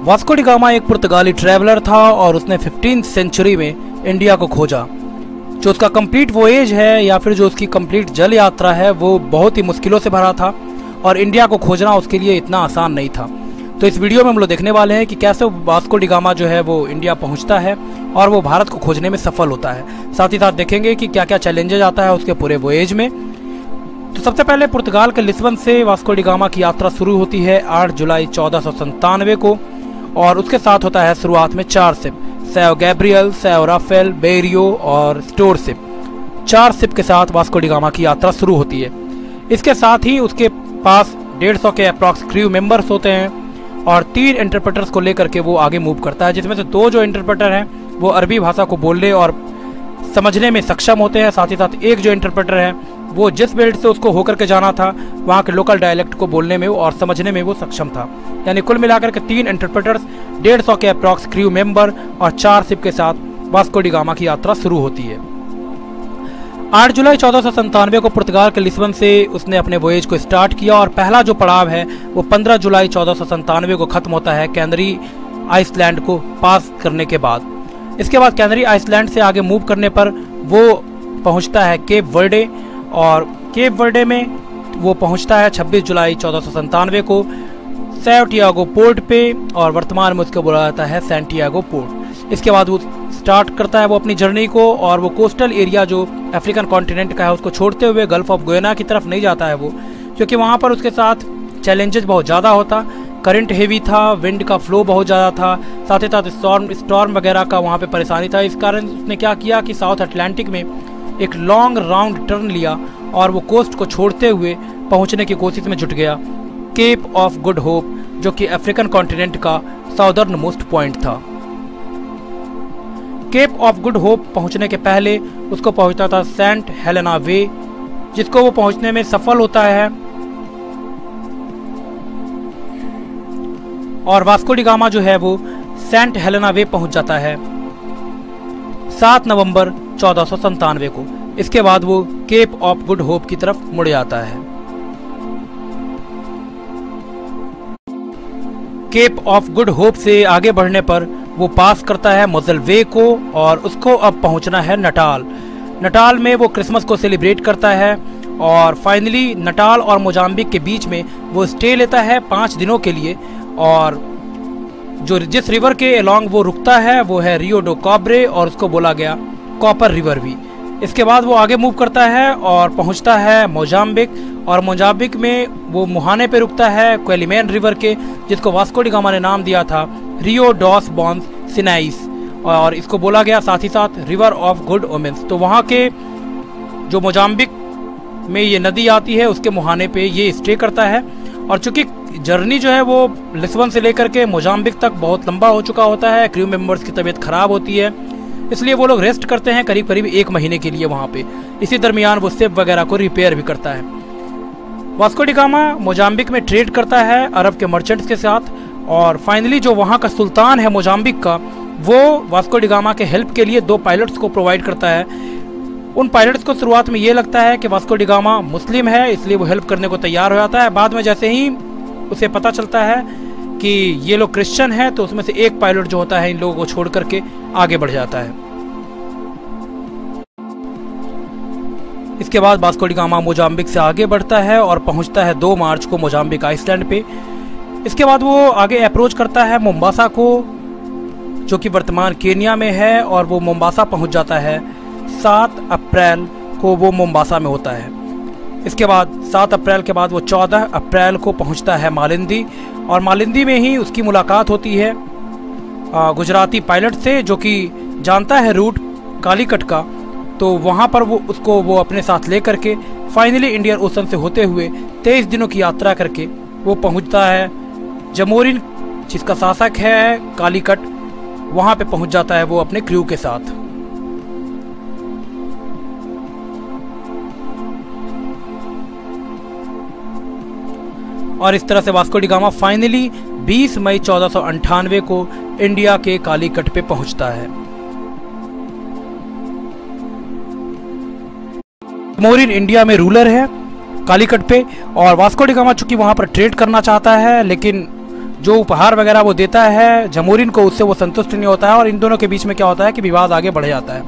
Vasco D gamma एक पुर्तगाली traveller था और उसने 15th सेंचुरी में इंडिया को खोजा। जो उसका कंप्लीट वोएज है या फिर जो उसकी कंप्लीट जल यात्रा है वो बहुत ही मुश्किलों से भरा था और इंडिया को खोजना उसके लिए इतना आसान नहीं था। तो इस वीडियो में हम लोग देखने वाले हैं कि कैसे वास्को डी गामा जो है वो इंडिया पहुंचता है और वो भारत को खोजने में सफल होता है। साथ ही साथ देखेंगे कि क्या क्या चैलेंजेज आता है उसके पूरे वोएज में। तो सबसे पहले पुर्तगाल के लिस्बन से वास्को डी गामा की यात्रा शुरू होती है 8 जुलाई 1497 को और उसके साथ होता है शुरुआत में 4 शिप, सैव गैब्रियल, सैव राफेल, बेरियो और स्टोर शिप। 4 शिप के साथ वास्को डी गामा की यात्रा शुरू होती है। इसके साथ ही उसके पास 150 के अप्रॉक्स क्रू मेंबर्स होते हैं और 3 इंटरप्रेटर्स को लेकर के वो आगे मूव करता है, जिसमें से 2 जो इंटरप्रेटर हैं वो अरबी भाषा को बोलने और समझने में सक्षम होते हैं। साथ ही साथ एक जो इंटरप्रेटर है वो जिस बेल्ट से उसको होकर के जाना था वहाँ के लोकल डायलेक्ट को बोलने में और समझने में वो सक्षम था। यानी कुल मिलाकर के 3 इंटरप्रेटर्स, 150 के अप्रॉक्स क्रू मेंबर और 4 शिप के साथ वास्को डी गामा की यात्रा शुरू होती है। 8 जुलाई 1497 को पुर्तगाल के लिस्बन से उसने अपने वोएज को स्टार्ट किया और पहला जो पड़ाव है वो 15 जुलाई 1497 को खत्म होता है कैनरी आइसलैंड को पास करने के बाद। इसके बाद कैनरी आइसलैंड से आगे मूव करने पर वो पहुंचता है केप वर्डे और केप वर्डे में वो पहुंचता है 26 जुलाई 1497 को सैंटियागो पोर्ट पे और वर्तमान में उसको बोला जाता है सैंटियागो पोर्ट। इसके बाद वो स्टार्ट करता है वो अपनी जर्नी को और वो कोस्टल एरिया जो अफ्रीकन कॉन्टिनेंट का है उसको छोड़ते हुए गल्फ ऑफ गुयाना की तरफ नहीं जाता है वो, क्योंकि वहाँ पर उसके साथ चैलेंजेस बहुत ज़्यादा होता। करंट हेवी था, विंड का फ्लो बहुत ज़्यादा था, साथ ही साथ स्टॉर्म वगैरह का वहाँ पे परेशानी था। इस कारण उसने क्या किया कि साउथ अटलांटिक में एक लॉन्ग राउंड टर्न लिया और वो कोस्ट को छोड़ते हुए पहुँचने की कोशिश में जुट गया केप ऑफ गुड होप, जो कि अफ्रीकन कॉन्टिनेंट का साउदर्न मोस्ट पॉइंट था। केप ऑफ गुड होप पहुँचने के पहले उसको पहुँचता था सेंट हेलेना वे, जिसको वो पहुँचने में सफल होता है और वास्को डी गामा जो है वो सेंट हेलेना वे पहुंच जाता है 7 नवंबर 1497 को। इसके बाद वो केप ऑफ गुड होप की तरफ मुड़ जाता है। केप ऑफ गुड होप से आगे बढ़ने पर वो पास करता है मोज़ेल वे को और उसको अब पहुंचना है नटाल। नटाल में वो क्रिसमस को सेलिब्रेट करता है और फाइनली नटाल और मोजाम्बिक के बीच में वो स्टे लेता है 5 दिनों के लिए और जो जिस रिवर के अलोंग वो रुकता है वो है रियो डो कॉब्रे और उसको बोला गया कॉपर रिवर भी। इसके बाद वो आगे मूव करता है और पहुंचता है मोजाम्बिक और मोजाम्बिक में वो मुहाने पे रुकता है क्वेलिमेन रिवर के, जिसको वास्को डी गामा ने नाम दिया था रियो डॉस बॉन्स सिनाइस और इसको बोला गया साथ ही साथ रिवर ऑफ गुड ओमेंस। तो वहाँ के जो मोजाम्बिक में ये नदी आती है उसके मुहाने पे ये स्टे करता है और चूंकि जर्नी जो है वो लिस्बन से लेकर के मोजाम्बिक तक बहुत लंबा हो चुका होता है, क्रू मेंबर्स की तबीयत खराब होती है, इसलिए वो लोग रेस्ट करते हैं करीब करीब 1 महीने के लिए वहाँ पे। इसी दरमियान वो शिप वगैरह को रिपेयर भी करता है। वास्को डी गामा मोजाम्बिक में ट्रेड करता है अरब के मर्चेंट्स के साथ और फाइनली जो वहाँ का सुल्तान है मोजाम्बिक का वो वास्को डी गामा के हेल्प के लिए 2 पायलट्स को प्रोवाइड करता है। उन पायलट्स को शुरुआत में ये लगता है कि वास्को डी गामा मुस्लिम है, इसलिए वो हेल्प करने को तैयार हो जाता है। बाद में जैसे ही उसे पता चलता है कि ये लोग क्रिश्चियन हैं तो उसमें से एक पायलट जो होता है इन लोगों को छोड़ करके आगे बढ़ जाता है। इसके बाद वास्को डी गामा मोजाम्बिक से आगे बढ़ता है और पहुंचता है 2 मार्च को मोजाम्बिक आइसलैंड पे। इसके बाद वो आगे अप्रोच करता है मोम्बासा को, जो कि वर्तमान केनिया में है और वो मोम्बासा पहुंच जाता है 7 अप्रैल को वो मोम्बासा में होता है। इसके बाद 7 अप्रैल के बाद वो 14 अप्रैल को पहुंचता है मालिंदी और मालिंदी में ही उसकी मुलाकात होती है गुजराती पायलट से, जो कि जानता है रूट कालीकट का। तो वहाँ पर वो अपने साथ ले करके फाइनली इंडियन ओशन से होते हुए 23 दिनों की यात्रा करके वो पहुँचता है जमोरिन, जिसका शासक है कालीकट। वहाँ पे पहुँच जाता है वो अपने क्रू के साथ। और इस तरह से वास्को डी गामा फाइनली 20 मई 1498 को इंडिया के कालीकट पे पहुंचता है। मोरिन इंडिया में रूलर है कालीकट पे और वास्को डी गामा चूंकि वहां पर ट्रेड करना चाहता है, लेकिन जो उपहार वगैरह वो देता है जमोरिन को, उससे वो संतुष्ट नहीं होता है और इन दोनों के बीच में क्या होता है कि विवाद आगे बढ़ जाता है।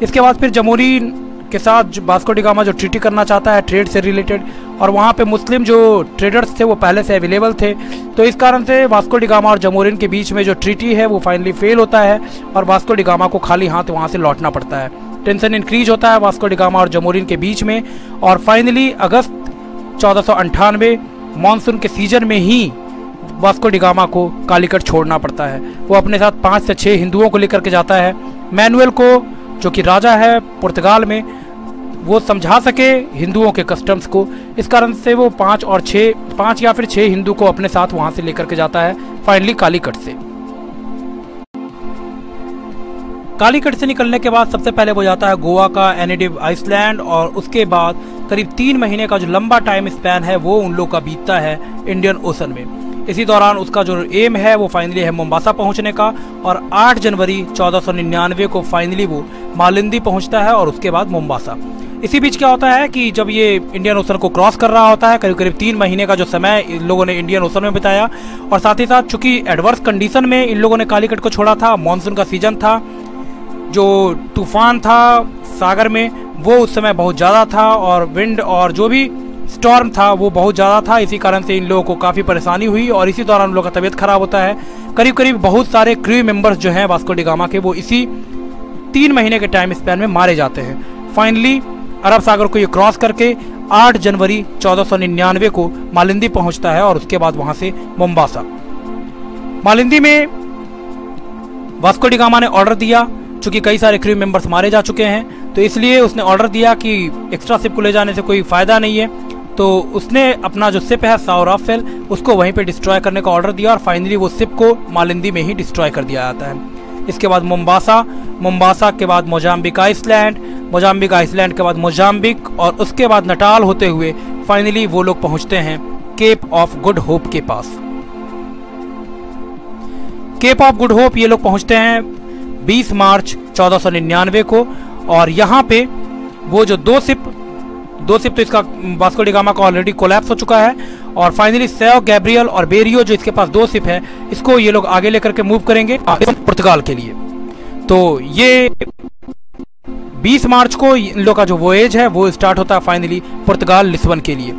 इसके बाद फिर जमोरिन के साथ वास्को डी गामा जो ट्रीटी करना चाहता है ट्रेड से रिलेटेड, और वहाँ पे मुस्लिम जो ट्रेडर्स थे वो पहले से अवेलेबल थे, तो इस कारण से वास्को डी गामा और जमोरिन के बीच में जो ट्रीटी है वो फाइनली फेल होता है और वास्को डी गामा को खाली हाथ वहाँ से लौटना पड़ता है। टेंशन इंक्रीज होता है वास्को डी गामा और जमोरिन के बीच में, और फाइनली अगस्त 1498 मानसून के सीजन में ही वास्को डी गामा को कालीकट छोड़ना पड़ता है। वो अपने साथ 5 से 6 हिंदुओं को लेकर के जाता है। मैनुअल को, जो कि राजा है पुर्तगाल में, वो समझा सके हिंदुओं के कस्टम्स को, इस कारण से वो 5 या फिर 6 हिंदू को अपने साथ वहाँ से लेकर के जाता है फाइनली कालीकट से। कालीकट से निकलने के बाद सबसे पहले वो जाता है गोवा का एनिडिव आइसलैंड, और उसके बाद करीब 3 महीने का जो लंबा टाइम स्पैन है वो उन लोग का बीतता है इंडियन ओशन में। इसी दौरान उसका जो एम है वो फाइनली है मोम्बासा पहुंचने का, और 8 जनवरी 1499 को फाइनली वो मालिंदी पहुंचता है और उसके बाद मोम्बासा। इसी बीच क्या होता है कि जब ये इंडियन ओशन को क्रॉस कर रहा होता है, करीब करीब 3 महीने का जो समय इन लोगों ने इंडियन ओशन में बिताया, और साथ ही साथ चूंकि एडवर्स कंडीशन में इन लोगों ने कालीकट को छोड़ा था, मानसून का सीजन था, जो तूफान था सागर में वो उस समय बहुत ज़्यादा था, और विंड और जो भी स्टॉर्म था वो बहुत ज़्यादा था। इसी कारण से इन लोगों को काफ़ी परेशानी हुई और इसी दौरान उन लोगों का तबीयत खराब होता है। करीब करीब बहुत सारे क्रू मेंबर्स जो हैं वास्को डी गामा के, वो इसी 3 महीने के टाइम स्पैन में मारे जाते हैं। फाइनली अरब सागर को ये क्रॉस करके 8 जनवरी 1499 को मालिंदी पहुंचता है और उसके बाद वहां से मोम्बासा। मालिंदी में वास्को डी गामा ने ऑर्डर दिया, चूंकि कई सारे क्रू मेंबर्स मारे जा चुके हैं, तो इसलिए उसने ऑर्डर दिया कि एक्स्ट्रा शिप को ले जाने से कोई फ़ायदा नहीं है, तो उसने अपना जो शिप है साओ राफेल उसको वहीं पे डिस्ट्रॉय करने का ऑर्डर दिया, और फाइनली वो शिप को मालिंदी में ही डिस्ट्रॉय कर दिया जाता है। इसके बाद मोम्बासा के बाद मोजाम्बिक आइसलैंड के बाद मोजाम्बिक, और उसके बाद नटाल होते हुए फाइनली वो लोग पहुंचते हैं केप ऑफ गुड होप के पास। केप ऑफ गुड होप ये लोग पहुंचते हैं 20 मार्च 1499 को, और यहाँ पे वो जो दो शिप तो इसका वास्को डी गामा का ऑलरेडी कोलैप्स हो चुका है, और फाइनली सैओ गैब्रियल और बेरियो जो इसके पास 2 शिप है, इसको ये लोग आगे लेकर के मूव करेंगे पुर्तगाल के लिए। तो ये 20 मार्च को इन लोग का जो वोएज है वो स्टार्ट होता है फाइनली पुर्तगाल लिस्बन के लिए।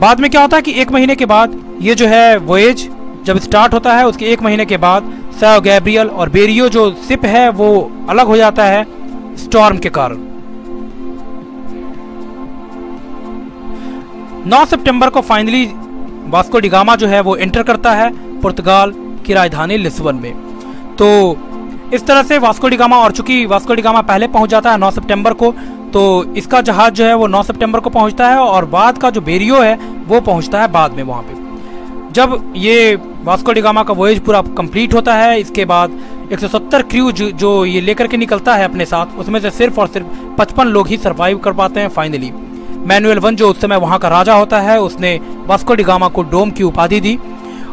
बाद में क्या होता है कि 1 महीने के बाद ये जो है वोएज जब स्टार्ट होता है, उसके 1 महीने के बाद सैओ गैब्रियल और बेरियो जो शिप है वो अलग हो जाता है स्टॉर्म के कारण। 9 सितंबर को फाइनली वास्को डी गामा जो है वो एंटर करता है पुर्तगाल की राजधानी लिस्बन में। तो इस तरह से वास्को डी गामा, और चूंकि वास्को डी गामा पहले पहुंच जाता है 9 सितंबर को, तो इसका जहाज जो है वो 9 सितंबर को पहुंचता है, और बाद का जो बेरियो है वो पहुंचता है बाद में वहां पे। जब ये वास्को डी गामा का वॉयज पूरा कंप्लीट होता है, इसके बाद 170 क्रू जो ये लेकर के निकलता है अपने साथ, उसमें से सिर्फ और सिर्फ 55 लोग ही सरवाइव कर पाते हैं फाइनली। मैनुअल 1 जो उस समय वहाँ का राजा होता है, उसने वास्को डी गामा को डोम की उपाधि दी,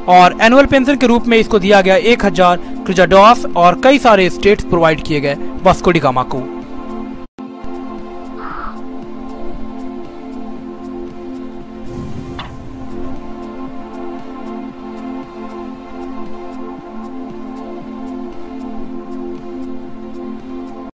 और एनुअल पेंशन के रूप में इसको दिया गया 1000 क्रूजाडॉस, और कई सारे स्टेट्स प्रोवाइड किए गए वास्को डी गामा को।